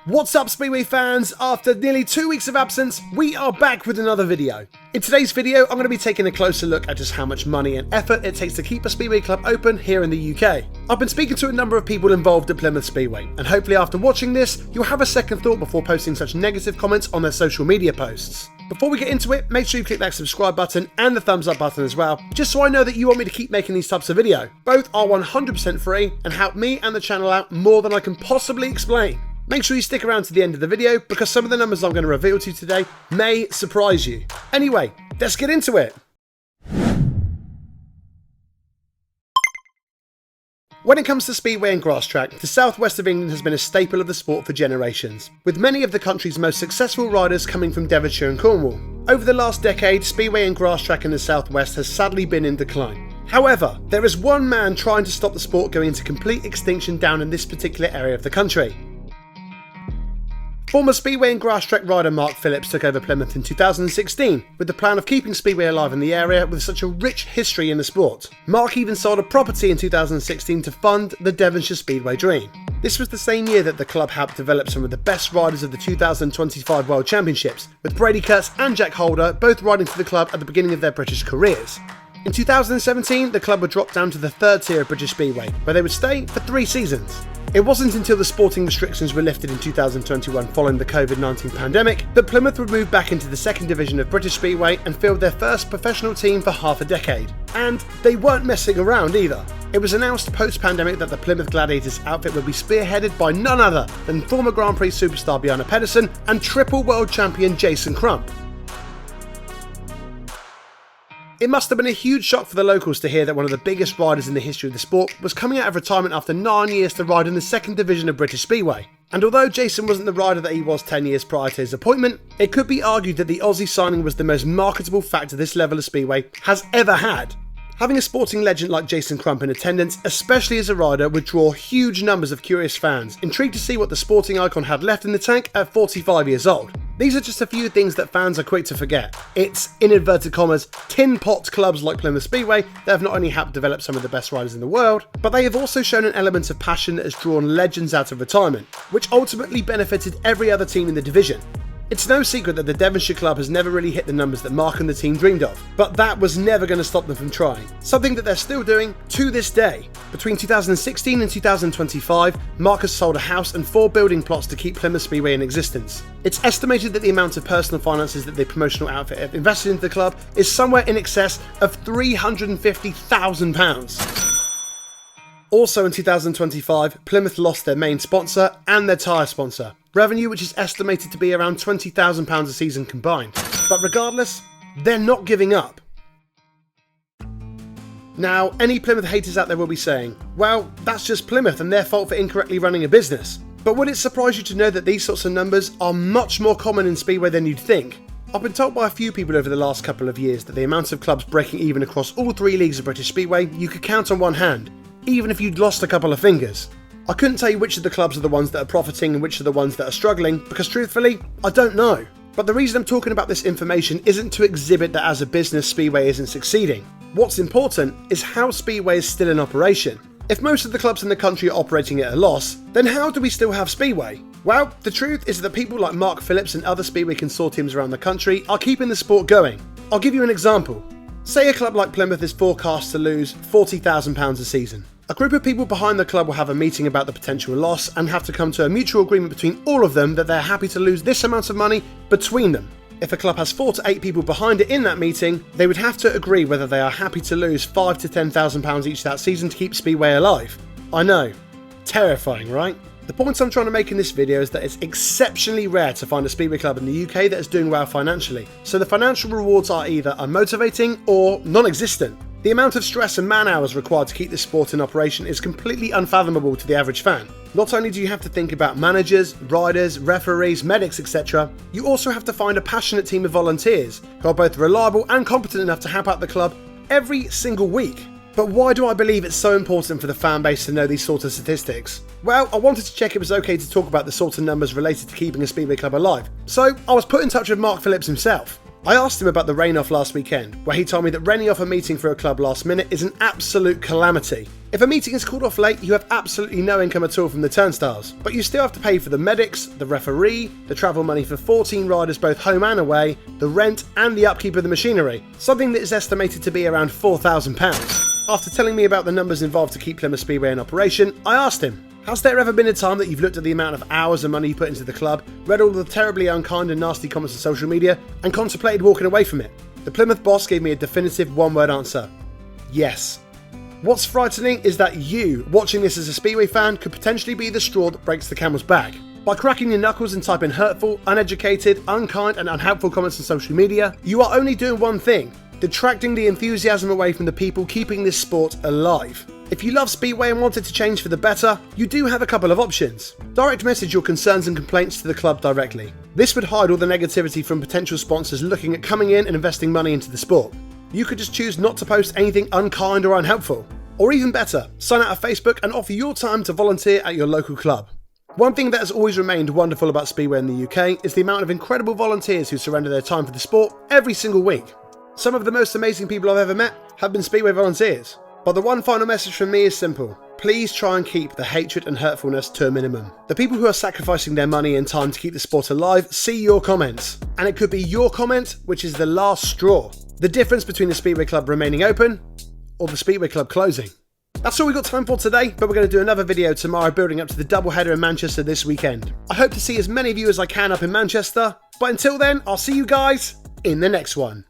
What's up, Speedway fans? After nearly 2 weeks of absence, we are back with another video. In today's video, I'm going to be taking a closer look at just how much money and effort it takes to keep a Speedway club open here in the UK. I've been speaking to a number of people involved at Plymouth Speedway, and hopefully after watching this, you'll have a second thought before posting such negative comments on their social media posts. Before we get into it, make sure you click that subscribe button and the thumbs up button as well, just so I know that you want me to keep making these types of video. Both are 100% free and help me and the channel out more than I can possibly explain. Make sure you stick around to the end of the video because some of the numbers I'm going to reveal to you today may surprise you. Anyway, let's get into it. When it comes to speedway and grass track, the southwest of England has been a staple of the sport for generations, with many of the country's most successful riders coming from Devonshire and Cornwall. Over the last decade, speedway and grass track in the southwest has sadly been in decline. However, there is one man trying to stop the sport going into complete extinction down in this particular area of the country. Former speedway and grass track rider Mark Phillips took over Plymouth in 2016 with the plan of keeping speedway alive in the area with such a rich history in the sport. Mark even sold a property in 2016 to fund the Devonshire Speedway dream. This was the same year that the club helped develop some of the best riders of the 2025 World Championships, with Brady, Kurtz and Jack Holder both riding for the club at the beginning of their British careers. In 2017, the club would drop down to the third tier of British Speedway, where they would stay for 3 seasons. It wasn't until the sporting restrictions were lifted in 2021 following the COVID-19 pandemic that Plymouth would move back into the second division of British Speedway and field their first professional team for half a decade. And they weren't messing around either. It was announced post-pandemic that the Plymouth Gladiators outfit would be spearheaded by none other than former Grand Prix superstar Bjarne Pedersen and triple world champion Jason Crump. It must have been a huge shock for the locals to hear that one of the biggest riders in the history of the sport was coming out of retirement after 9 years to ride in the second division of British Speedway. And although Jason wasn't the rider that he was 10 years prior to his appointment, it could be argued that the Aussie signing was the most marketable factor this level of Speedway has ever had. Having a sporting legend like Jason Crump in attendance, especially as a rider, would draw huge numbers of curious fans, intrigued to see what the sporting icon had left in the tank at 45 years old. These are just a few things that fans are quick to forget. It's, in inverted commas, tin pot clubs like Plymouth Speedway that have not only helped develop some of the best riders in the world, but they have also shown an element of passion that has drawn legends out of retirement, which ultimately benefited every other team in the division. It's no secret that the Devonshire club has never really hit the numbers that Mark and the team dreamed of, but that was never going to stop them from trying, something that they're still doing to this day. Between 2016 and 2025, Mark has sold a house and 4 building plots to keep Plymouth Speedway in existence. It's estimated that the amount of personal finances that the promotional outfit have invested into the club is somewhere in excess of £350,000. Also in 2025, Plymouth lost their main sponsor and their tyre sponsor, revenue which is estimated to be around £20,000 a season combined. But regardless, they're not giving up. Now, any Plymouth haters out there will be saying, well, that's just Plymouth and their fault for incorrectly running a business. But would it surprise you to know that these sorts of numbers are much more common in Speedway than you'd think? I've been told by a few people over the last couple of years that the amount of clubs breaking even across all 3 leagues of British Speedway you could count on one hand, even if you'd lost a couple of fingers. I couldn't tell you which of the clubs are the ones that are profiting and which are the ones that are struggling, because truthfully, I don't know. But the reason I'm talking about this information isn't to exhibit that as a business Speedway isn't succeeding. What's important is how Speedway is still in operation. If most of the clubs in the country are operating at a loss, then how do we still have Speedway? Well, the truth is that people like Mark Phillips and other Speedway consortiums around the country are keeping the sport going. I'll give you an example. Say a club like Plymouth is forecast to lose £40,000 a season. A group of people behind the club will have a meeting about the potential loss and have to come to a mutual agreement between all of them that they're happy to lose this amount of money between them. If a club has 4 to 8 people behind it in that meeting, they would have to agree whether they are happy to lose £5,000 to £10,000 each that season to keep Speedway alive. I know. Terrifying, right? The point I'm trying to make in this video is that it's exceptionally rare to find a Speedway club in the UK that is doing well financially, so the financial rewards are either unmotivating or non-existent. The amount of stress and man hours required to keep this sport in operation is completely unfathomable to the average fan. Not only do you have to think about managers, riders, referees, medics, etc., you also have to find a passionate team of volunteers who are both reliable and competent enough to help out the club every single week. But why do I believe it's so important for the fan base to know these sort of statistics? Well, I wanted to check it was okay to talk about the sort of numbers related to keeping a Speedway club alive, so I was put in touch with Mark Phillips himself. I asked him about the rain-off last weekend, where he told me that raining off a meeting for a club last minute is an absolute calamity. If a meeting is called off late, you have absolutely no income at all from the turnstiles, but you still have to pay for the medics, the referee, the travel money for 14 riders both home and away, the rent and the upkeep of the machinery, something that is estimated to be around £4,000. After telling me about the numbers involved to keep Plymouth Speedway in operation, I asked him, has there ever been a time that you've looked at the amount of hours and money you put into the club, read all the terribly unkind and nasty comments on social media, and contemplated walking away from it? The Plymouth boss gave me a definitive one-word answer. Yes. What's frightening is that you, watching this as a Speedway fan, could potentially be the straw that breaks the camel's back. By cracking your knuckles and typing hurtful, uneducated, unkind and unhelpful comments on social media, you are only doing one thing: detracting the enthusiasm away from the people keeping this sport alive. If you love Speedway and want it to change for the better, you do have a couple of options. Direct message your concerns and complaints to the club directly. This would hide all the negativity from potential sponsors looking at coming in and investing money into the sport. You could just choose not to post anything unkind or unhelpful. Or even better, sign out of Facebook and offer your time to volunteer at your local club. One thing that has always remained wonderful about Speedway in the UK is the amount of incredible volunteers who surrender their time for the sport every single week. Some of the most amazing people I've ever met have been Speedway volunteers. But the one final message from me is simple. Please try and keep the hatred and hurtfulness to a minimum. The people who are sacrificing their money and time to keep the sport alive see your comments. And it could be your comment which is the last straw. The difference between the Speedway Club remaining open or the Speedway Club closing. That's all we've got time for today, but we're going to do another video tomorrow building up to the doubleheader in Manchester this weekend. I hope to see as many of you as I can up in Manchester, but until then, I'll see you guys in the next one.